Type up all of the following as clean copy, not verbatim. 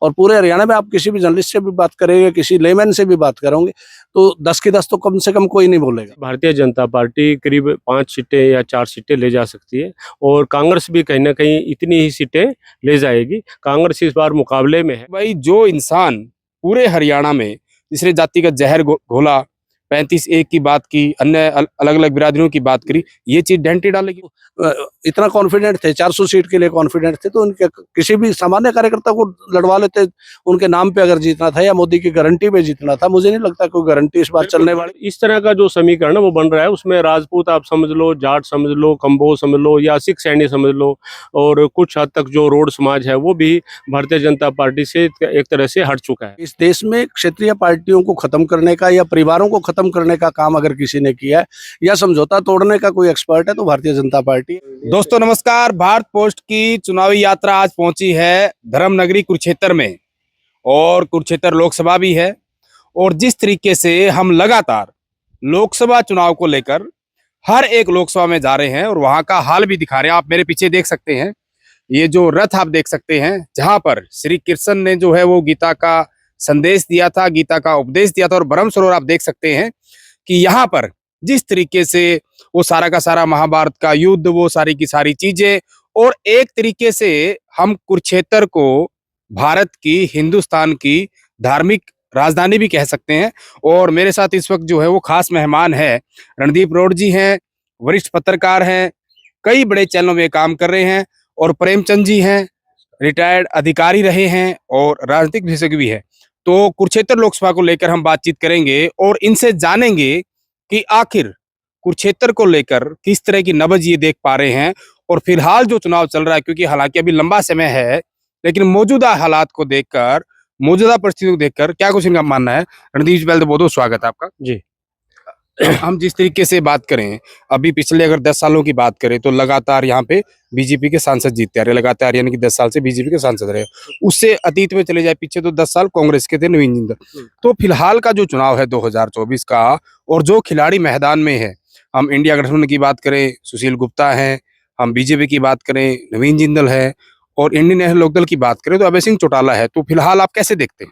और पूरे हरियाणा में आप किसी भी जर्नलिस्ट से भी बात करेंगे, किसी लेमैन से भी बात करोगे तो 10 की 10 तो कम से कम कोई नहीं बोलेगा। भारतीय जनता पार्टी करीब 5 सीटें या 4 सीटें ले जा सकती है और कांग्रेस भी कहीं ना कहीं इतनी ही सीटें ले जाएगी। कांग्रेस इस बार मुकाबले में है। भाई जो इंसान पूरे हरियाणा में जिसने जातिगत जहर घोला, 35A की बात की, अन्य अलग अलग बिरादरियों की बात करी, ये चीज डेंटी डालेगी। इतना कॉन्फिडेंट थे, 400 सीट के लिए कॉन्फिडेंट थे, तो उनके किसी भी सामान्य कार्यकर्ता को लड़वा लेते उनके नाम पे अगर जीतना था या मोदी की गारंटी पे जीतना था। मुझे नहीं लगता कोई गारंटी इस बार चलने वाली। इस तरह का जो समीकरण है वो बन रहा है, उसमें राजपूत आप समझ लो, जाट समझ लो, कंबोज समझ लो या सिख सैनी समझ लो, और कुछ हद तक जो रोड समाज है वो भी भारतीय जनता पार्टी से एक तरह से हट चुका है। इस देश में क्षेत्रीय पार्टियों को खत्म करने का या परिवारों को खत्म करने का काम अगर किसी ने किया है या समझौता तोड़ने का कोई एक्सपर्ट है तो भारतीय जनता पार्टी। दोस्तों नमस्कार, भारत पोस्ट की चुनावी यात्रा आज पहुंची है धर्मनगरी कुरुक्षेत्र में, और कुरुक्षेत्र लोकसभा भी है। और जिस तरीके से हम लगातार लोकसभा चुनाव को लेकर हर एक लोकसभा में जा रहे हैं और वहां का हाल भी दिखा रहे हैं, आप मेरे पीछे देख सकते हैं, ये जो रथ आप देख सकते हैं, जहां पर श्री कृष्ण ने जो है वो गीता का संदेश दिया था, गीता का उपदेश दिया था। और ब्रह्म सरोवर आप देख सकते हैं कि यहाँ पर जिस तरीके से वो सारा का सारा महाभारत का युद्ध, वो सारी की सारी चीजें, और एक तरीके से हम कुरुक्षेत्र को भारत की, हिंदुस्तान की धार्मिक राजधानी भी कह सकते हैं। और मेरे साथ इस वक्त जो है वो खास मेहमान है, रणदीप रोड जी हैं, वरिष्ठ पत्रकार हैं, कई बड़े चैनलों में काम कर रहे हैं, और प्रेमचंद जी हैं, रिटायर्ड अधिकारी रहे हैं और राजनीतिक विशेषज्ञ भी है। तो कुरुक्षेत्र लोकसभा को लेकर हम बातचीत करेंगे और इनसे जानेंगे कि आखिर कुरुक्षेत्र को लेकर किस तरह की नब्ज ये देख पा रहे हैं। और फिलहाल जो चुनाव चल रहा है, क्योंकि हालांकि अभी लंबा समय है, लेकिन मौजूदा हालात को देखकर, मौजूदा परिस्थितियों को देखकर क्या कुछ इनका मानना है। रणदीप जी, पहले तो बहुत बहुत स्वागत है आपका जी। हम जिस तरीके से बात करें, अभी पिछले अगर 10 सालों की बात करें तो लगातार यहाँ पे बीजेपी के सांसद जीतते आ रहे, लगातार यानी कि 10 साल से बीजेपी के सांसद रहे। उससे अतीत में चले जाए पीछे तो 10 साल कांग्रेस के थे, नवीन जिंदल। तो फिलहाल का जो चुनाव है 2024 का, और जो खिलाड़ी मैदान में है, हम इंडिया गठबंधन की बात करें, सुशील गुप्ता है, हम बीजेपी की बात करें, नवीन जिंदल है, और इंडियन नेशनल लोकदल की बात करें तो अभय सिंह चौटाला है। तो फिलहाल आप कैसे देखते हैं?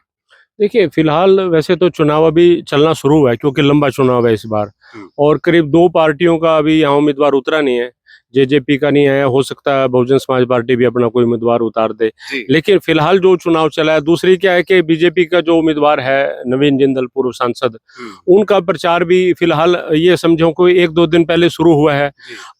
देखिए, फिलहाल वैसे तो चुनाव अभी चलना शुरू हुआ है, क्योंकि लंबा चुनाव है इस बार, और करीब 2 पार्टियों का अभी यहाँ उम्मीदवार उतरा नहीं है। जेजेपी का नहीं आया, हो सकता है बहुजन समाज पार्टी भी अपना कोई उम्मीदवार उतार दे। लेकिन फिलहाल जो चुनाव चला है, दूसरी क्या है कि बीजेपी का जो उम्मीदवार है नवीन जिंदल, पूर्व सांसद, उनका प्रचार भी फिलहाल ये समझो कोई 1-2 दिन पहले शुरू हुआ है।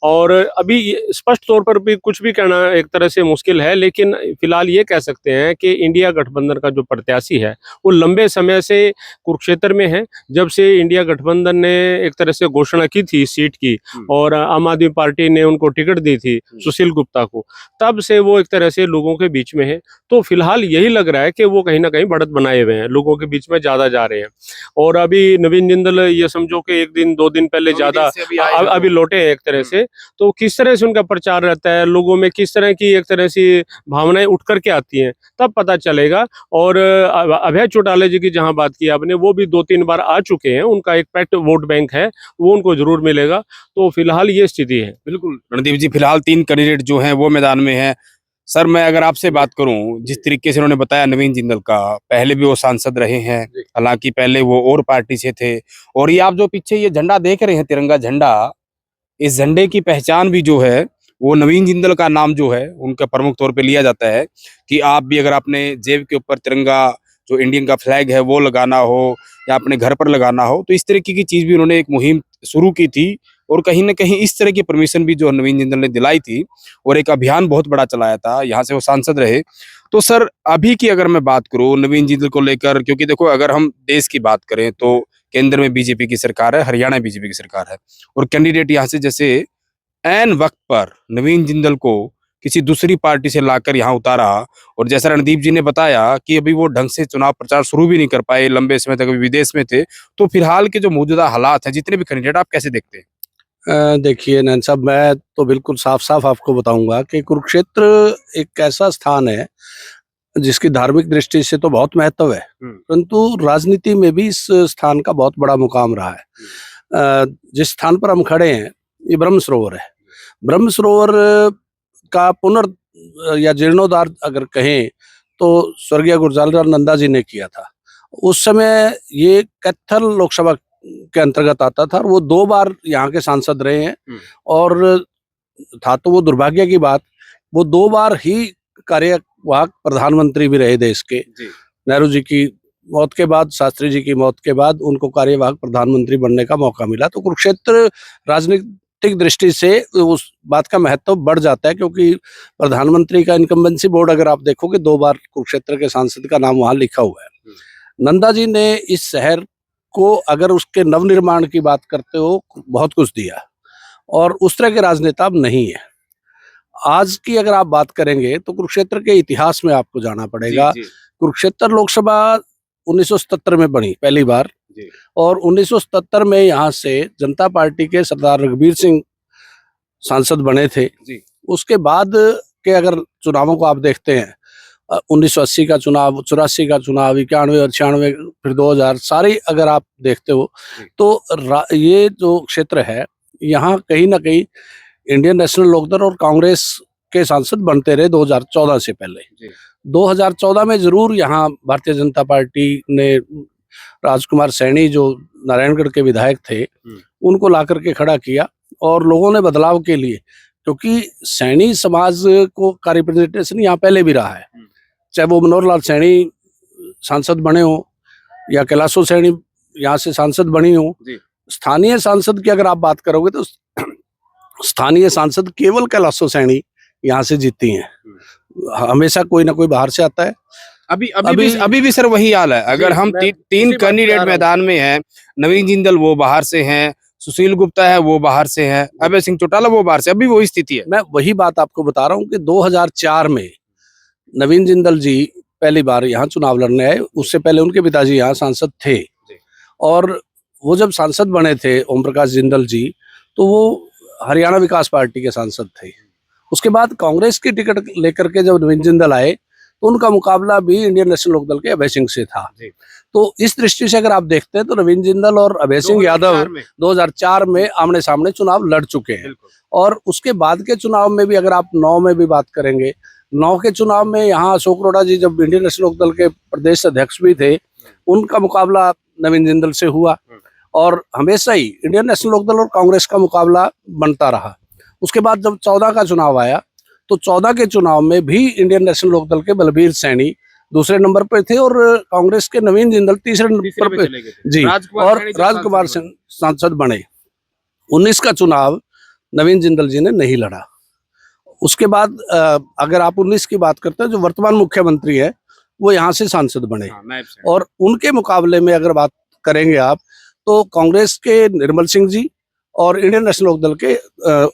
और अभी स्पष्ट तौर पर भी कुछ भी कहना एक तरह से मुश्किल है, लेकिन फिलहाल ये कह सकते हैं कि इंडिया गठबंधन का जो प्रत्याशी है वो लंबे समय से कुरुक्षेत्र में है। जब से इंडिया गठबंधन ने एक तरह से घोषणा की थी सीट की, और आम आदमी पार्टी ने उनको टिकट दी थी सुशील गुप्ता को, तब से वो एक तरह से लोगों के बीच में है। तो फिलहाल यही लग रहा है कि वो कहीं ना कहीं बढ़त बनाए हुए हैं, लोगों के बीच में ज्यादा जा रहे हैं। और अभी नवीन जिंदल ये समझो कि 1 दिन 2 दिन पहले ज्यादा अभी लौटे हैं एक तरह से। तो किस तरह से उनका प्रचार रहता है, लोगों में किस तरह की एक तरह से भावनाएं उठ करके आती हैं, तब पता चलेगा। और अभय चौटाला जी की जहां बात की आपने, वो भी 2-3 बार आ चुके हैं, उनका एक पैक्ट वोट बैंक है, वो उनको जरूर मिलेगा। तो फिलहाल ये स्थिति है। बिल्कुल रणदीप जी, फिलहाल 3 कैंडिडेट जो हैं वो मैदान में हैं। सर, मैं अगर आपसे बात करूं, जिस तरीके से उन्होंने बताया नवीन जिंदल का, पहले भी वो सांसद रहे हैं, हालांकि पहले वो और पार्टी से थे। और ये आप जो पीछे ये झंडा देख रहे हैं, तिरंगा झंडा, इस झंडे की पहचान भी जो है वो नवीन जिंदल का नाम जो है उनका प्रमुख तौर पे लिया जाता है कि आप भी अगर आपने जेब के ऊपर तिरंगा जो इंडियन का फ्लैग है वो लगाना हो, या अपने घर पर लगाना हो, तो इस तरीके की चीज भी उन्होंने एक मुहिम शुरू की थी। और कहीं ना कहीं इस तरह की परमिशन भी जो नवीन जिंदल ने दिलाई थी, और एक अभियान बहुत बड़ा चलाया था, यहाँ से वो सांसद रहे। तो सर, अभी की अगर मैं बात करूँ नवीन जिंदल को लेकर, क्योंकि देखो अगर हम देश की बात करें तो केंद्र में बीजेपी की सरकार है, हरियाणा बीजेपी की सरकार है, और कैंडिडेट यहाँ से जैसे ऐन वक्त पर नवीन जिंदल को किसी दूसरी पार्टी से लाकर यहाँ उतारा, और जैसा रणदीप जी ने बताया कि अभी वो ढंग से चुनाव प्रचार शुरू भी नहीं कर पाए, लंबे समय तक अभी विदेश में थे। तो फिलहाल के जो मौजूदा हालात हैं, जितने भी कैंडिडेट, आप कैसे देखते हैं? देखिए नैन साहब, मैं तो बिल्कुल साफ साफ आपको बताऊंगा कि कुरुक्षेत्र एक ऐसा स्थान है जिसकी धार्मिक दृष्टि से तो बहुत महत्व है, परंतु राजनीति में भी इस स्थान का बहुत बड़ा मुकाम रहा है। जिस स्थान पर हम खड़े हैं ये ब्रह्म सरोवर है। ब्रह्म सरोवर का या जीर्णोद्धार अगर कहें तो स्वर्गीय गुरजाल नंदा जी ने किया था। उस समय ये कैथल लोकसभा के अंतर्गत आता था और वो 2 बार यहाँ के सांसद रहे हैं। और था तो वो दुर्भाग्य की बात, वो 2 बार ही कार्यवाहक प्रधानमंत्री भी रहे देश के। नेहरू जी की मौत के बाद, शास्त्री जी की मौत के बाद उनको कार्यवाहक प्रधानमंत्री बनने का मौका मिला। तो कुरुक्षेत्र राजनीतिक दृष्टि से उस बात का महत्व बढ़ जाता है, क्योंकि प्रधानमंत्री का इनकम्बेंसी बोर्ड अगर आप देखोगे 2 बार कुरुक्षेत्र के सांसद का नाम वहां लिखा हुआ है। नंदा जी ने इस शहर को, अगर उसके नवनिर्माण की बात करते हो, बहुत कुछ दिया और उस तरह के राजनेता अब नहीं है। आज की अगर आप बात करेंगे तो कुरुक्षेत्र के इतिहास में आपको जाना पड़ेगा। कुरुक्षेत्र लोकसभा 1977 में बनी पहली बार और 1977 में यहाँ से जनता पार्टी के सरदार रघुबीर सिंह सांसद बने थे। उसके बाद के अगर चुनावों को आप देखते हैं, 1980 का चुनाव, 84 का चुनाव, 91 और 96, फिर 2000, सारी अगर आप देखते हो तो ये जो क्षेत्र है यहाँ कहीं ना कहीं इंडियन नेशनल लोकदल और कांग्रेस के सांसद बनते रहे 2014 से पहले। 2014 में जरूर यहाँ भारतीय जनता पार्टी ने राजकुमार सैनी, जो नारायणगढ़ के विधायक थे, उनको ला करके खड़ा किया और लोगों ने बदलाव के लिए, क्योंकि सैनी समाज को का रिप्रेजेंटेशन यहाँ पहले भी रहा है, चाहे वो मनोहर लाल सैनी सांसद बने हो या कैलाशो सैनी यहाँ से सांसद बनी हो। स्थानीय सांसद की अगर आप बात करोगे तो स्थानीय सांसद केवल कैलाशो सैनी यहाँ से जीती हैं। हमेशा कोई ना कोई बाहर से आता है। अभी भी सर वही हाल है। अगर हम तीन कैंडिडेट मैदान में हैं, नवीन जिंदल वो बाहर से हैं, सुशील गुप्ता है वो बाहर से हैं, अभय सिंह चौटाला वो बाहर से, अभी वही स्थिति है। मैं वही बात आपको बता रहा हूँ कि 2004 में नवीन जिंदल जी पहली बार यहाँ चुनाव लड़ने आए। उससे पहले उनके पिताजी यहाँ सांसद थे और वो जब सांसद बने थे ओम प्रकाश जिंदल जी, तो वो हरियाणा विकास पार्टी के सांसद थे। उसके बाद कांग्रेस की टिकट लेकर के जब नवीन जिंदल आए तो उनका मुकाबला भी इंडियन नेशनल लोकदल के अभय सिंह से था। तो इस दृष्टि से अगर आप देखते हैं तो नवीन जिंदल और अभय सिंह यादव 2004 में आमने सामने चुनाव लड़ चुके हैं। और उसके बाद के चुनाव में भी अगर आप 9 में भी बात करेंगे, 9 के चुनाव में यहाँ अशोक अरोड़ा जी जब इंडियन नेशनल लोकदल के प्रदेश अध्यक्ष भी थे, उनका मुकाबला नवीन जिंदल से हुआ और हमेशा ही इंडियन नेशनल लोकदल और कांग्रेस का मुकाबला बनता रहा। उसके बाद जब 14 का चुनाव आया तो 14 के चुनाव में भी इंडियन नेशनल लोकदल के बलबीर सैनी दूसरे नंबर पे थे और कांग्रेस के नवीन जिंदल तीसरे नंबर पे जी, और राजकुमार सिंह सांसद बने। 19 का चुनाव नवीन जिंदल जी ने नहीं लड़ा। उसके बाद अगर आप 19 की बात करते हैं, जो वर्तमान मुख्यमंत्री है वो यहाँ से सांसद बने और उनके मुकाबले में अगर बात करेंगे आप तो कांग्रेस के निर्मल सिंह जी और इंडियन नेशनल लोकदल के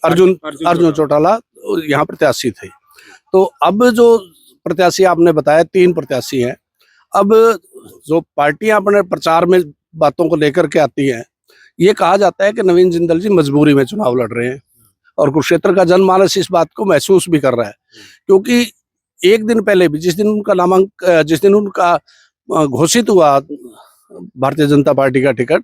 अर्जुन चौटाला यहाँ प्रत्याशी थे। तो अब जो प्रत्याशी आपने बताया 3 प्रत्याशी हैं। अब जो पार्टियां अपने प्रचार में बातों को लेकर के आती हैं, ये कहा जाता है कि नवीन जिंदल जी मजबूरी में चुनाव लड़ रहे हैं और कुरुक्षेत्र का जनमानस इस बात को महसूस भी कर रहा है, क्योंकि एक दिन पहले भी जिस दिन उनका घोषित हुआ भारतीय जनता पार्टी का टिकट,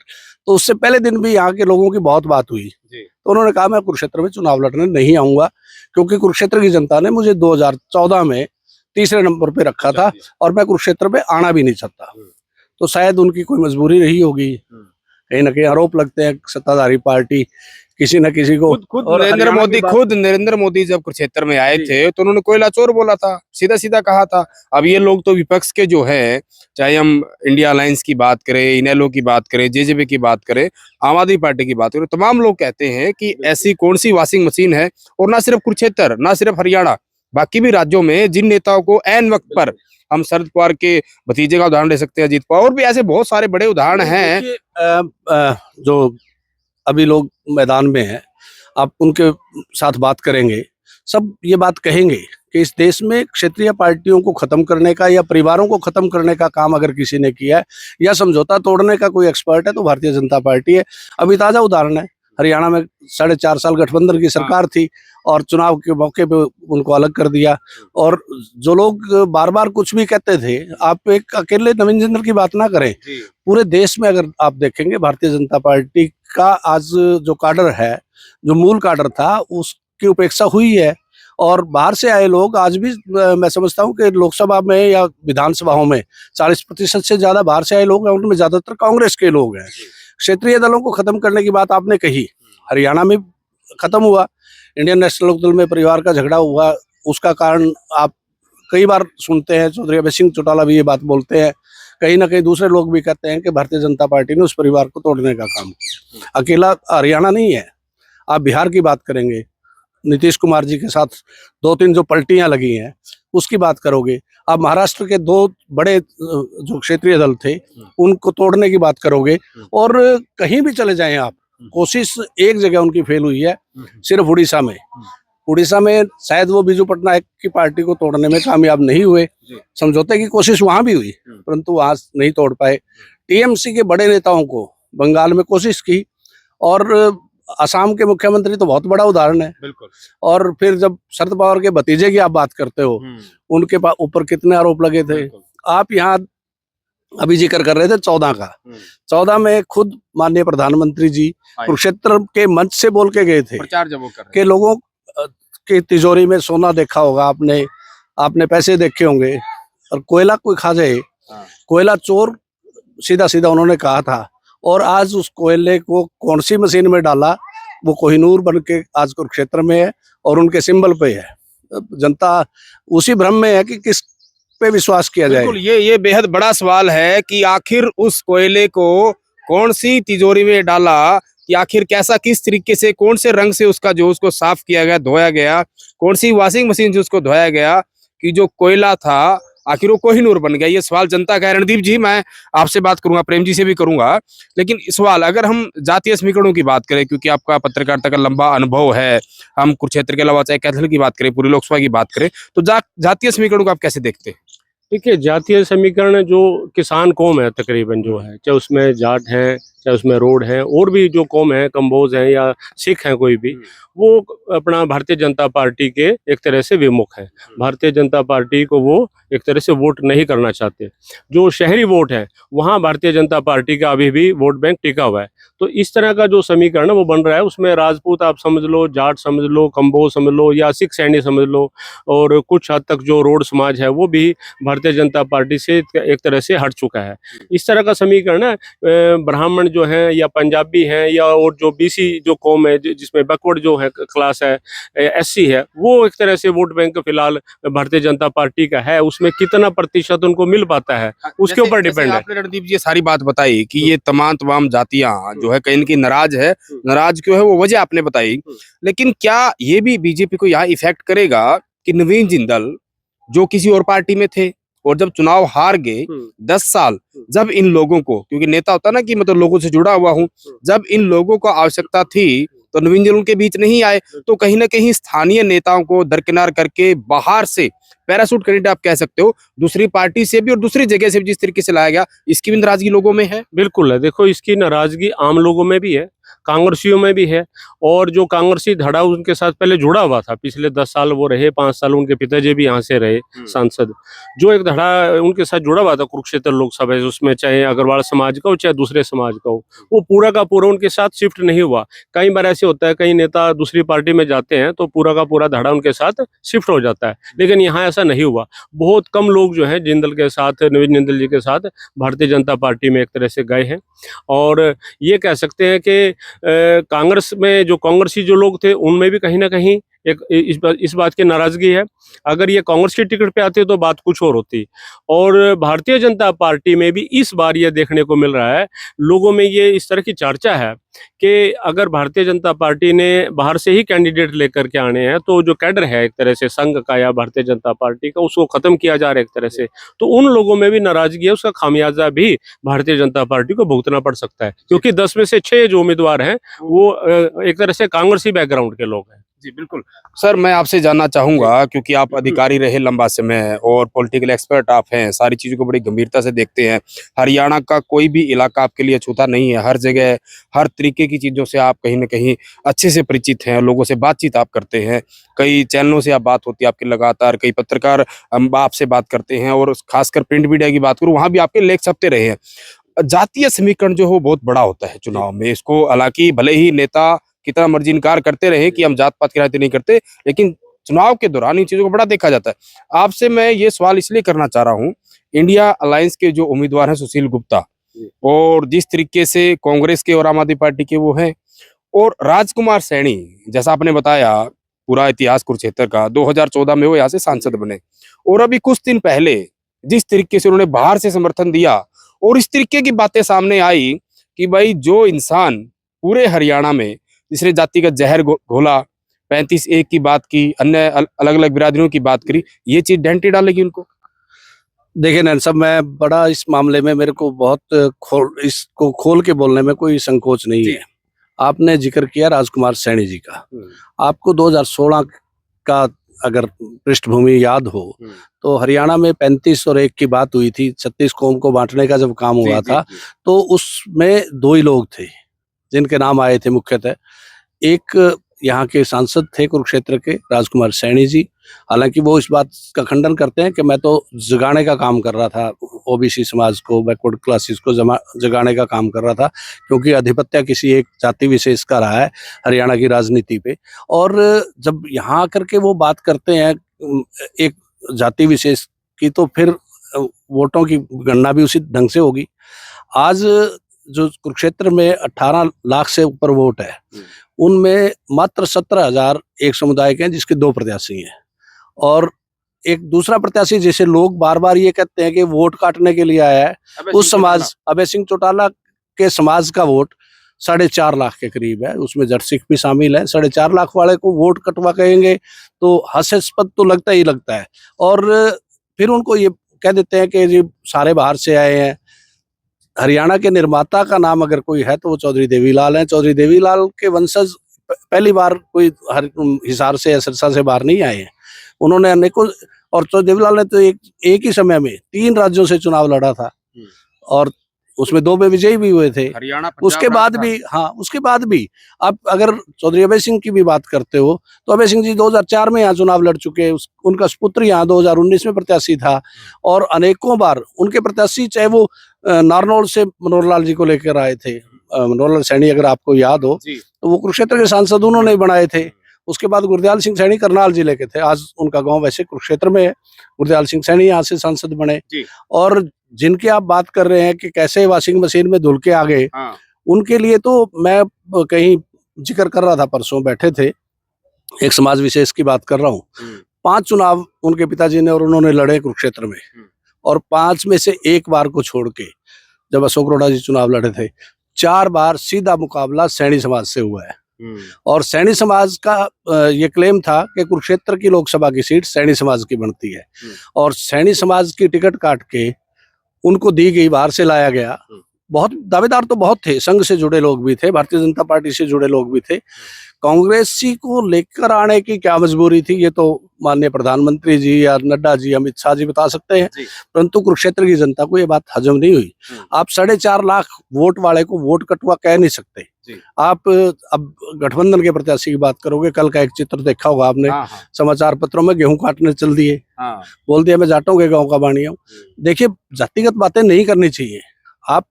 तो उससे पहले दिन भी यहाँ के लोगों की बहुत बात हुई। तो उन्होंने कहा मैं कुरुक्षेत्र में चुनाव लड़ने नहीं आऊंगा, क्योंकि कुरुक्षेत्र की जनता ने मुझे 2014 में तीसरे नंबर पे रखा था और मैं कुरुक्षेत्र में आना भी नहीं चाहता। तो शायद उनकी कोई मजबूरी रही होगी। कहीं ना कहीं आरोप लगते हैं सत्ताधारी पार्टी किसी न किसी को। खुद नरेंद्र मोदी जब कुरुक्षेत्र में आए थे तो उन्होंने कोयला चोर बोला था, सीधा सीधा कहा था। अब ये लोग तो विपक्ष के जो है, चाहे हम इंडिया अलायंस की बात करें, इनेलो की बात करें, जेजेपी की बात करें, आम आदमी पार्टी की बात करें, तमाम लोग कहते हैं कि ऐसी कौन सी वॉशिंग मशीन है। और ना सिर्फ कुरुक्षेत्र, ना सिर्फ हरियाणा, बाकी भी राज्यों में जिन नेताओं को ऐन वक्त पर, हम शरद पवार के भतीजे का उदाहरण ले सकते हैं, अजीत पवार, और भी ऐसे बहुत सारे बड़े उदाहरण हैं। जो अभी लोग मैदान में हैं, आप उनके साथ बात करेंगे, सब ये बात कहेंगे कि इस देश में क्षेत्रीय पार्टियों को खत्म करने का या परिवारों को खत्म करने का काम अगर किसी ने किया है या समझौता तोड़ने का कोई एक्सपर्ट है तो भारतीय जनता पार्टी है। अभी ताजा उदाहरण है, हरियाणा में 4.5 साल गठबंधन की सरकार थी और चुनाव के मौके पे उनको अलग कर दिया। और जो लोग बार बार कुछ भी कहते थे, आप एक अकेले नवीन जिंदल की बात ना करें, पूरे देश में अगर आप देखेंगे भारतीय जनता पार्टी का आज जो काडर है, जो मूल काडर था, उसकी उपेक्षा हुई है और बाहर से आए लोग आज भी मैं समझता हूँ कि लोकसभा में या विधानसभाओं में 40% से ज्यादा बाहर से आए लोग हैं, उनमें ज्यादातर कांग्रेस के लोग हैं। क्षेत्रीय दलों को खत्म करने की बात आपने कही, हरियाणा में खत्म हुआ, इंडियन नेशनल लोकदल में परिवार का झगड़ा हुआ, उसका कारण आप कई बार सुनते हैं, चौधरी अभय सिंह चौटाला भी ये बात बोलते हैं, कहीं ना कहीं दूसरे लोग भी कहते हैं कि भारतीय जनता पार्टी ने उस परिवार को तोड़ने का काम किया। अकेला हरियाणा नहीं है, आप बिहार की बात करेंगे, नीतीश कुमार जी के साथ 2-3 जो पलटियां लगी हैं उसकी बात करोगे, आप महाराष्ट्र के 2 बड़े जो क्षेत्रीय दल थे उनको तोड़ने की बात करोगे, और कहीं भी चले जाएं आप, कोशिश एक जगह उनकी फेल हुई है, सिर्फ उड़ीसा में। उड़ीसा में शायद वो बीजू पटनायक की पार्टी को तोड़ने में कामयाब नहीं हुए, समझौते की कोशिश वहां भी हुई परंतु वहां नहीं तोड़ पाए। टीएमसी के बड़े नेताओं को बंगाल में कोशिश की, और असम के मुख्यमंत्री तो बहुत बड़ा उदाहरण है। बिल्कुल। और फिर जब शरद पवार के भतीजे की आप बात करते हो, उनके ऊपर कितने आरोप लगे थे। आप यहाँ अभी जिक्र कर रहे थे 14 का, 14 में खुद माननीय प्रधानमंत्री जी कुरुक्षेत्र के मंच से बोल के गए थे प्रचार जब वो कर रहे कि लोगों की तिजोरी में सोना देखा होगा आपने पैसे देखे होंगे, और कोयला कोई खा जाए, कोयला चोर सीधा सीधा उन्होंने कहा था। और आज उस कोयले को कौन सी मशीन में डाला, वो कोहिनूर बन के आज कुरुक्षेत्र में है और उनके सिंबल पे है। जनता उसी भ्रम में है कि किस पे विश्वास किया जाए। बिल्कुल, ये बेहद बड़ा सवाल है कि आखिर उस कोयले को कौन सी तिजोरी में डाला, कि आखिर कैसा, किस तरीके से, कौन से रंग से उसको साफ किया गया, धोया गया, कौन सी वॉशिंग मशीन से उसको धोया गया कि जो कोयला था आखिर वो कोहिनूर बन गया। ये सवाल जनता का है। रणदीप जी, मैं आपसे बात करूंगा, प्रेम जी से भी करूंगा, लेकिन सवाल अगर हम जातीय समीकरणों की बात करें, क्योंकि आपका पत्रकारिता का लंबा अनुभव है, हम कुरुक्षेत्र के अलावा चाहे कैथल की बात करें, पूरी लोकसभा की बात करें, तो जातीय समीकरणों को आप कैसे देखते हैं? देखिए, जातीय समीकरण जो किसान कौम है तकरीबन जो है, चाहे उसमें जाट हैं, चाहे उसमें रोड है, और भी जो कौम है, कंबोज हैं या सिख हैं, कोई भी, वो अपना भारतीय जनता पार्टी के एक तरह से विमुख है। भारतीय जनता पार्टी को वो एक तरह से वोट नहीं करना चाहते। जो शहरी वोट है वहाँ भारतीय जनता पार्टी का अभी भी वोट बैंक टिका हुआ है। तो इस तरह का जो समीकरण है वो बन रहा है, उसमें राजपूत आप समझ लो, जाट समझ लो, कंबोज समझ लो, या सिख सैनी समझ लो, और कुछ हद तक जो रोड समाज है वो भी भारतीय जनता पार्टी से एक तरह से हट चुका है। इस तरह का समीकरण है। ब्राह्मण जो है या पंजाबी हैं या और जो बीसी जो कौम है जिसमें बैकवर्ड जो है क्लास है, एससी है, वो एक तरह से वोट बैंक फिलहाल भारतीय जनता पार्टी का है। उसमें कितना प्रतिशत उनको मिल पाता है उसके ऊपर डिपेंड है। आपने रणदीप जी ये सारी बात बताई कि ये तमाम जातियां जो है कहीं न कहीं नाराज है, नाराज क्यों है वो वजह आपने बताई, लेकिन क्या ये भी बीजेपी को यहाँ इफेक्ट करेगा कि नवीन जिंदल जो किसी और पार्टी में थे और जब चुनाव हार गए 10 साल, जब इन लोगों को, क्योंकि नेता होता ना कि मतलब लोगों से जुड़ा हुआ हूँ, जब इन लोगों को आवश्यकता थी तो नवीन जिंदल उनके बीच नहीं आए, तो कहीं ना कहीं स्थानीय नेताओं को दरकिनार करके बाहर से पैराशूट कैंडिडेट आप कह सकते हो, दूसरी पार्टी से भी और दूसरी जगह से भी जिस तरीके से लाया गया, इसकी भी नाराजगी लोगों में है। बिल्कुल है। देखो, इसकी नाराजगी आम लोगों में भी है, कांग्रेसियों में भी है, और जो कांग्रेसी धड़ा उनके साथ पहले जुड़ा हुआ था, पिछले 10 साल वो रहे, 5 साल उनके पिताजी भी यहाँ से रहे सांसद, जो एक धड़ा उनके साथ जुड़ा हुआ था कुरुक्षेत्र लोकसभा, उसमें चाहे अग्रवाल समाज का हो चाहे दूसरे समाज का हो, वो पूरा का पूरा उनके साथ शिफ्ट नहीं हुआ। कई बार ऐसे होता है, कई नेता दूसरी पार्टी में जाते हैं तो पूरा का पूरा धड़ा उनके साथ शिफ्ट हो जाता है, लेकिन यहाँ ऐसा नहीं हुआ। बहुत कम लोग जो है जिंदल के साथ, नवीन जिंदल जी के साथ भारतीय जनता पार्टी में एक तरह से गए हैं। और ये कह सकते हैं कि कांग्रेस में जो कांग्रेसी जो लोग थे उनमें भी कहीं ना कहीं एक इस बात की नाराजगी है। अगर ये कांग्रेस की टिकट पे आते तो बात कुछ और होती। और भारतीय जनता पार्टी में भी इस बार ये देखने को मिल रहा है, लोगों में ये इस तरह की चर्चा है कि अगर भारतीय जनता पार्टी ने बाहर से ही कैंडिडेट लेकर के आने हैं तो जो कैडर है एक तरह से संघ का या भारतीय जनता पार्टी का, उसको खत्म किया जा रहा है एक तरह से, तो उन लोगों में भी नाराजगी है। उसका खामियाजा भी भारतीय जनता पार्टी को भुगतना पड़ सकता है, क्योंकि 10 में से 6 जो उम्मीदवार हैं वो एक तरह से कांग्रेसी बैकग्राउंड के लोग हैं। जी बिल्कुल सर, मैं आपसे जानना चाहूंगा, क्योंकि आप अधिकारी रहे लंबा समय और पॉलिटिकल एक्सपर्ट आप हैं, सारी चीजों को बड़ी गंभीरता से देखते हैं। हरियाणा का कोई भी इलाका आपके लिए छूता नहीं है, हर जगह हर तरीके की चीजों से आप कहीं ना कहीं अच्छे से परिचित हैं, लोगों से बातचीत आप करते हैं, कई चैनलों से आप बात होती है आपकी लगातार, कई पत्रकार आपसे बात करते हैं, और खासकर प्रिंट मीडिया की बात करूँ वहां भी आपके लेख छपते रहे हैं। जातीय समीकरण जो हो बहुत बड़ा होता है चुनाव में, इसको हालांकि भले ही नेता कितना मर्जी इनकार करते रहे कि हम जात पात की राजनीति नहीं करते, लेकिन चुनाव के दौरान इन चीजों को बड़ा देखा जाता है। आपसे मैं ये सवाल इसलिए करना चाह रहा हूँ, इंडिया अलायंस के जो उम्मीदवार हैं सुशील गुप्ता, और जिस तरीके से कांग्रेस के और आम आदमी पार्टी के वो हैं, और राजकुमार सैनी, जैसा आपने बताया पूरा इतिहास कुरुक्षेत्र का, 2014 में वो यहाँ से सांसद बने, और अभी कुछ दिन पहले जिस तरीके से उन्होंने बाहर से समर्थन दिया और इस तरीके की बातें सामने आई कि भाई जो इंसान पूरे हरियाणा में जिसने जातिगत जहर घोला, 35A की बात की, अन्य अलग अलग बिरादरियों की बात करी, ये चीज डेंटी डालेगी उनको? देखिए नैन साहब, मैं बड़ा इस मामले में मेरे को बहुत इसको खोल के बोलने में कोई संकोच नहीं है। आपने जिक्र किया राजकुमार सैनी जी का। आपको 2016 का अगर पृष्ठभूमि याद हो तो हरियाणा में 35 और 1 की बात हुई थी, 36 कौम को बांटने का जब काम हुआ था, तो उसमें 2 ही लोग थे जिनके नाम आए थे मुख्यतः। एक यहाँ के सांसद थे कुरुक्षेत्र के राजकुमार सैनी जी, हालांकि वो इस बात का खंडन करते हैं कि मैं तो जगाने का काम कर रहा था, ओबीसी समाज को, बैकवर्ड क्लासेस को जगाने का काम कर रहा था, क्योंकि अधिपत्य किसी एक जाति विशेष का रहा है हरियाणा की राजनीति पे। और जब यहाँ आकर के वो बात करते हैं एक जाति विशेष की, तो फिर वोटों की गणना भी उसी ढंग से होगी। आज जो कुरुक्षेत्र में 18 लाख से ऊपर वोट है, उनमें मात्र 17,000 एक समुदाय के हैं जिसके 2 प्रत्याशी हैं, और एक दूसरा प्रत्याशी, जैसे लोग बार बार ये कहते हैं कि वोट काटने के लिए आया है, उस समाज अभय सिंह चौटाला के समाज का वोट 4.5 लाख के करीब है, उसमें जट सिख भी शामिल है। 4.5 लाख वाले को वोट कटवा कहेंगे तो हास्यास्पद तो लगता ही लगता है। और फिर उनको ये कह देते हैं कि जी सारे बाहर से आए हैं। हरियाणा के निर्माता का नाम अगर कोई है तो वो चौधरी देवीलाल हैं। चौधरी देवीलाल के वंशज पहली बार कोई हिसार से या सिरसा से बाहर नहीं आए हैं। उन्होंने अनेकों, और चौधरी देवीलाल ने तो एक ही समय में 3 राज्यों से चुनाव लड़ा था, और उसमें 2 में विजयी भी हुए थे। हरियाणा, उसके बाद भी, हाँ, उसके बाद भी आप अगर चौधरी अभय सिंह की भी बात करते हो तो अभय सिंह जी 2004 में यहाँ चुनाव लड़ चुके हैं। उनका सुपुत्र यहाँ 2019 में प्रत्याशी था, और अनेकों बार उनके प्रत्याशी, चाहे वो नारनौल से मनोहर लाल जी को लेकर आए थे, मनोहर लाल सैनी अगर आपको याद हो, तो वो कुरुक्षेत्र के सांसद उन्होंने बनाए थे। उसके बाद गुरदयाल सिंह सैनी करनाल जिले के थे, आज उनका गांव वैसे कुरुक्षेत्र में है। गुरदयाल सिंह सैनी यहाँ से सांसद बने। और जिनकी आप बात कर रहे हैं कि कैसे वॉशिंग मशीन में धुल के आ गए, उनके लिए तो मैं कहीं जिक्र कर रहा था, परसों बैठे थे, एक समाज विशेष की बात कर रहा हूँ। 5 चुनाव उनके पिताजी ने और उन्होंने लड़े कुरुक्षेत्र में, और 5 में से 1 बार को छोड़ के, जब अशोक रोड़ा जी चुनाव लड़े थे, 4 बार सीधा मुकाबला सैनी समाज से हुआ है। और सैनी समाज का ये क्लेम था कि कुरुक्षेत्र की लोकसभा की सीट सैनी समाज की बनती है, और सैनी समाज की टिकट काट के उनको दी गई, बाहर से लाया गया। बहुत दावेदार तो बहुत थे, संघ से जुड़े लोग भी थे, भारतीय जनता पार्टी से जुड़े लोग भी थे। कांग्रेसी को लेकर आने की क्या मजबूरी थी, ये तो माननीय प्रधानमंत्री जी या नड्डा जी, अमित शाह जी बता सकते हैं, परंतु कुरुक्षेत्र की जनता को ये बात हजम नहीं हुई। आप 4.5 लाख वोट वाले को वोट कटवा कह नहीं सकते। आप अब गठबंधन के प्रत्याशी की बात करोगे, कल का एक चित्र देखा होगा आपने, समाचार पत्रों में गेहूं काटने चल दिए, बोल दिया मैं जाटों के गाँव का बाणिया हूँ। देखिए, जातिगत बातें नहीं करनी चाहिए। आप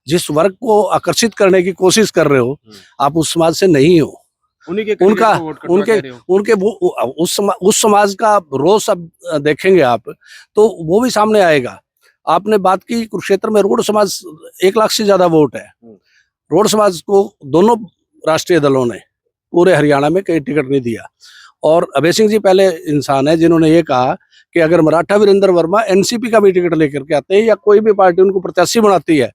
जिस वर्ग को आकर्षित करने की कोशिश कर रहे हो, आप उस समाज से नहीं हो। उनके उस समाज का रोष अब देखेंगे आप तो वो भी सामने आएगा। आपने बात की कुरुक्षेत्र में रोड समाज, 1 लाख से ज्यादा वोट है। रोड समाज को दोनों राष्ट्रीय दलों ने पूरे हरियाणा में कहीं टिकट नहीं दिया, और अभय सिंह जी पहले इंसान है जिन्होंने ये कहा कि अगर मराठा वीरेंद्र वर्मा एनसीपी का भी टिकट लेकर के आते हैं या कोई भी पार्टी उनको प्रत्याशी बनाती है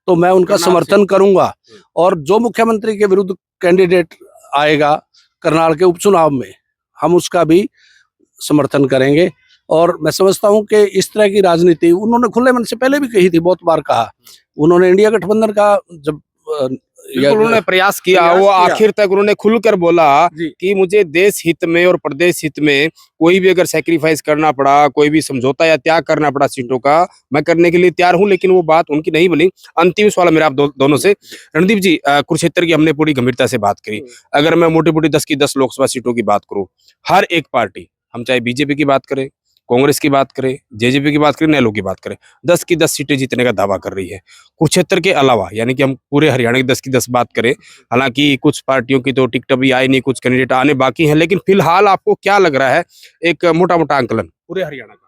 तो मैं उनका समर्थन करूंगा, और जो मुख्यमंत्री के विरुद्ध कैंडिडेट आएगा करनाल के उपचुनाव में, हम उसका भी समर्थन करेंगे। और मैं समझता हूं कि इस तरह की राजनीति उन्होंने खुले मन से पहले भी कही थी, बहुत बार कहा। उन्होंने इंडिया गठबंधन का जब उन्होंने प्रयास किया, वो आखिर तक उन्होंने खुलकर बोला कि मुझे देश हित में और प्रदेश हित में कोई भी अगर सैक्रिफाइस करना पड़ा, कोई भी समझौता या त्याग करना पड़ा सीटों का, मैं करने के लिए तैयार हूं, लेकिन वो बात उनकी नहीं बनी। अंतिम सवाल मेरा आप दोनों से, रणदीप जी, कुरुक्षेत्र की हमने पूरी गंभीरता से बात करी। अगर मैं मोटी मोटी 10 की 10 लोकसभा सीटों की बात करूं, हर एक पार्टी, हम चाहे बीजेपी की बात करें, कांग्रेस की बात करें, जेजेपी की बात करें, नेहरू की बात करें, 10 की 10 सीटें जीतने का दावा कर रही है। कुरुक्षेत्र के अलावा यानी कि हम पूरे हरियाणा की 10 की 10 बात करें, हालांकि कुछ पार्टियों की तो टिकट अभी आई नहीं, कुछ कैंडिडेट आने बाकी हैं, लेकिन फिलहाल आपको क्या लग रहा है, एक मोटा-मोटा आंकलन पूरे हरियाणा का?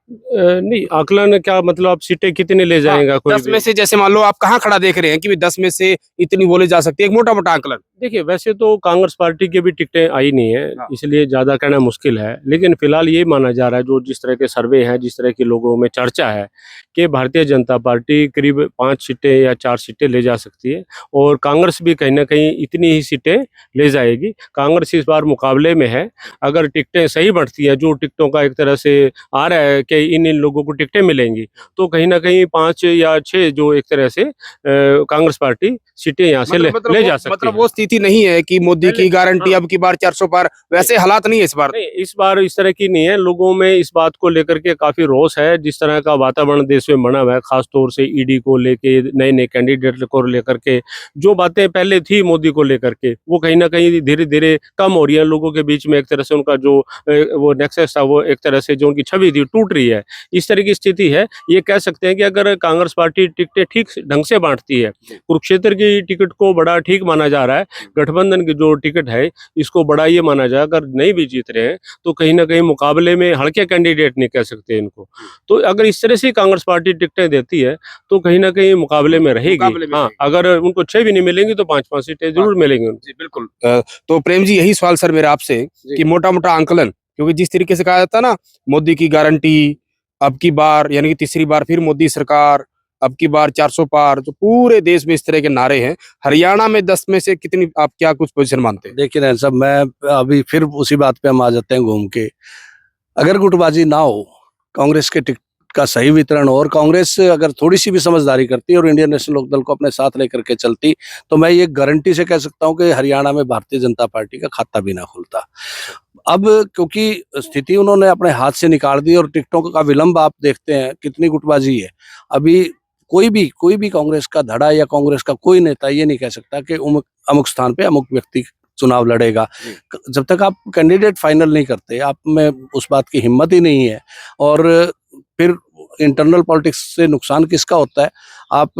नहीं, आकलन क्या मतलब, आप सीटें कितने ले जाएगा कोई 10 भी? में से जैसे मान लो आप कहाँ खड़ा देख रहे हैं कि 10 में से इतनी बोले जा सकती है, एक मोटा-मोटा आंकलन? देखिए, वैसे तो कांग्रेस पार्टी की भी टिकटें आई नहीं है, हाँ। इसलिए ज़्यादा कहना मुश्किल है। लेकिन फिलहाल ये माना जा रहा है, जो जिस तरह के सर्वे हैं, जिस तरह के लोगों में चर्चा है, कि भारतीय जनता पार्टी करीब 5 सीटें या 4 सीटें ले जा सकती है और कांग्रेस भी कहीं न कहीं इतनी ही सीटें ले जाएगी। कांग्रेस इस बार मुकाबले में है। अगर टिकटें सही बढ़ती हैं, जो टिकटों का एक तरह से आ रहा है कि इन लोगों को टिकटें मिलेंगी, तो कहीं न कहीं 5 या 6 जो एक तरह से कांग्रेस पार्टी सीटें यहाँ से ले जा सकती मतलब है। वो स्थिति नहीं है कि मोदी की गारंटी अब की बार 400 पार, वैसे हालात नहीं है इस बार। नहीं, इस बार इस तरह की नहीं है। लोगों में इस बात को लेकर के काफ़ी रोष है, जिस तरह का वातावरण देश में बना हुआ है, ख़ास तौर से ईडी को लेके, नए-नए कैंडिडेट को लेकर के, जो बातें पहले थी मोदी को लेकर के, वो कहीं न कहीं धीरे-धीरे कम हो रही है। लोगों के बीच में एक तरह से उनका जो वो नेक्सस था, वो एक तरह से जो उनकी छवि थी, टूट रही है। इस तरह की स्थिति है। ये कह सकते हैं कि अगर कांग्रेस पार्टी टिकटें ठीक ढंग से बाँटती है, कुरुक्षेत्र की टिकट को बड़ा ठीक माना जा रहा है, गठबंधन की जो टिकट है, इसको बड़ा ये माना जाए, अगर नहीं भी जीत रहे हैं, तो कहीं न कहीं मुकाबले में हल्के कैंडिडेट नहीं कह सकते इनको। तो अगर इस तरह से कांग्रेस पार्टी टिकटें देती है, तो कहीं न कहीं मुकाबले में रहेगी। हाँ, अगर उनको 6 भी नहीं मिलेंगी, तो 5-5 सीटें ज़रूर मिलेंगी उनको। जी, बिल्कुल। तो प्रेम जी, यही सवाल सर मेरा आपसे कि मोटा-मोटा आंकलन, क्योंकि जिस तरीके से कहा जाता है ना, मोदी की गारंटी, अब की बार यानी कि तीसरी बार फिर मोदी सरकार, अब की बार 400 पार, तो पूरे देश में इस तरह के नारे हैं। हरियाणा में 10 में से कितनी, आप क्या कुछ पोजीशन मानते हैं? देखिए ना साहब, मैं अभी फिर उसी बात पे हम आ जाते हैं घूम के। अगर गुटबाजी ना हो, कांग्रेस के टिकट का सही वितरण हो और कांग्रेस अगर थोड़ी सी भी समझदारी करती और इंडियन नेशनल लोकदल को अपने साथ लेकर के चलती, तो मैं ये गारंटी से कह सकता हूं कि हरियाणा में भारतीय जनता पार्टी का खाता भी ना खुलता। अब क्योंकि स्थिति उन्होंने अपने हाथ से निकाल दी और टिकटों का विलंब आप देखते हैं कितनी गुटबाजी है। अभी कोई भी कांग्रेस का धड़ा या कांग्रेस का कोई नेता ये नहीं कह सकता कि अमुक स्थान पे अमुक व्यक्ति चुनाव लड़ेगा। जब तक आप कैंडिडेट फाइनल नहीं करते, आप में उस बात की हिम्मत ही नहीं है। और फिर इंटरनल पॉलिटिक्स से नुकसान किसका होता है? आप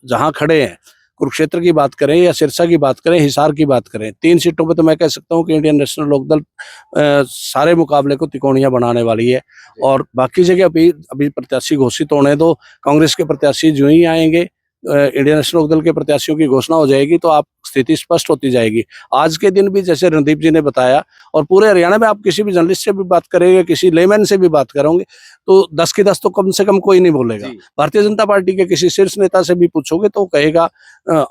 जहां खड़े हैं, कुरुक्षेत्र की बात करें या सिरसा की बात करें, हिसार की बात करें, 3 सीटों पे तो मैं कह सकता हूं कि इंडियन नेशनल लोकदल सारे मुकाबले को तिकोनियां बनाने वाली है। और बाकी जगह अभी प्रत्याशी घोषित होने दो। कांग्रेस के प्रत्याशी जो ही आएंगे, इंडियन नेशनल लोकदल के प्रत्याशियों की घोषणा हो जाएगी, तो आप स्थिति स्पष्ट होती जाएगी। आज के दिन भी जैसे रणदीप जी ने बताया, और पूरे हरियाणा में आप किसी भी जर्नलिस्ट से भी बात करेंगे, किसी लेमैन से भी बात करोगे, तो 10 की 10 तो कम से कम कोई नहीं बोलेगा। भारतीय जनता पार्टी के किसी शीर्ष नेता से भी पूछोगे तो कहेगा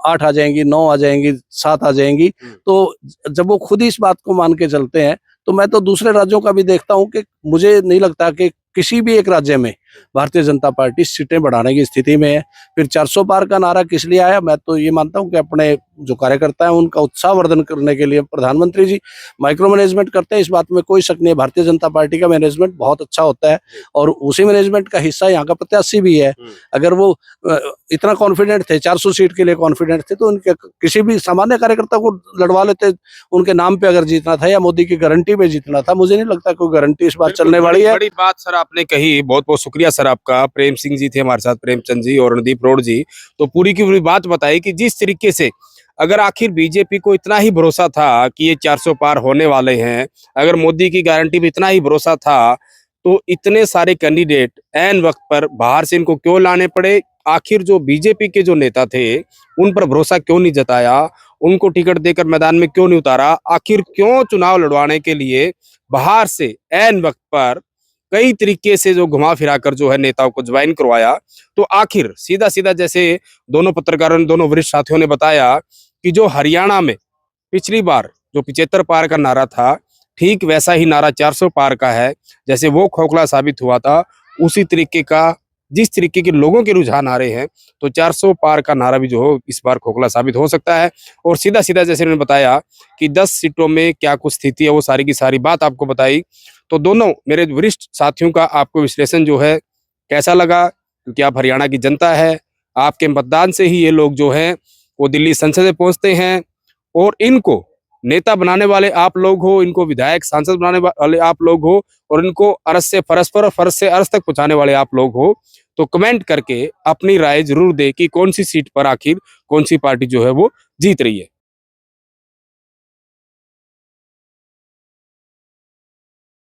8 आ जाएंगी, 9 आ जाएंगी, 7 आ जाएंगी। तो जब वो खुद ही इस बात को मान के चलते हैं, तो मैं तो दूसरे राज्यों का भी देखता हूं कि मुझे नहीं लगता कि किसी भी एक राज्य में भारतीय जनता पार्टी सीटें बढ़ाने की स्थिति में है। फिर 400 पार का नारा किस लिए आया? मैं तो ये मानता हूं कि अपने जो कार्यकर्ता हैं उनका उत्साहवर्धन करने के लिए। प्रधानमंत्री जी माइक्रो मैनेजमेंट करते हैं, इस बात में कोई शक नहीं है। भारतीय जनता पार्टी का मैनेजमेंट बहुत अच्छा होता है और उसी मैनेजमेंट का हिस्सा यहाँ का प्रत्याशी भी है। अगर वो इतना कॉन्फिडेंट थे, 400 सीट के लिए कॉन्फिडेंट थे, तो उनके किसी भी सामान्य कार्यकर्ता को लड़वा लेते। उनके नाम पे अगर जीतना था या मोदी की गारंटी पे जीतना था, मुझे नहीं लगता कोई गारंटी इस बार चलने वाली है। बड़ी बात सर आपने कही, बहुत बहुत शुक्रिया सर आपका। प्रेम सिंह जी थे हमारे साथ, प्रेमचंद जी और रणदीप रोड जी, तो पूरी की पूरी बात बताई कि जिस तरीके से अगर आखिर बीजेपी को इतना ही भरोसा था कि ये 400 पार होने वाले हैं, अगर मोदी की गारंटी पे इतना ही भरोसा था, तो इतने सारे कैंडिडेट ऐन वक्त पर बाहर से इनको क्यों लाने पड़े? आखिर जो बीजेपी के जो नेता थे उन पर भरोसा क्यों नहीं जताया? उनको टिकट देकर मैदान में क्यों नहीं उतारा? आखिर क्यों चुनाव लड़वाने के लिए बाहर से ऐन वक्त पर कई तरीके से जो घुमा फिरा कर जो है नेताओं को ज्वाइन करवाया? तो आखिर सीधा सीधा जैसे दोनों पत्रकारों ने, दोनों वरिष्ठ साथियों ने बताया कि जो हरियाणा में पिछली बार जो 75 पार का नारा था, ठीक वैसा ही नारा 400 पार का है। जैसे वो खोखला साबित हुआ था, उसी तरीके का जिस तरीके के लोगों के रुझान आ रहे हैं, तो 400 पार का नारा भी जो हो इस बार खोखला साबित हो सकता है। और सीधा सीधा जैसे उन्होंने बताया कि 10 सीटों में क्या कुछ स्थिति है, वो सारी की सारी बात आपको बताई। तो दोनों मेरे वरिष्ठ साथियों का आपको विश्लेषण जो है कैसा लगा? क्योंकि आप हरियाणा की जनता है, आपके मतदान से ही ये लोग जो हैं वो दिल्ली संसद में पहुंचते हैं और इनको नेता बनाने वाले आप लोग हो, इनको विधायक सांसद बनाने वाले आप लोग हो, और इनको अरस से फरस पर और फरस से अरस तक पहुंचाने वाले आप लोग हो, तो कमेंट करके अपनी राय जरूर दे कि कौन सी सीट पर आखिर कौन सी पार्टी जो है वो जीत रही है।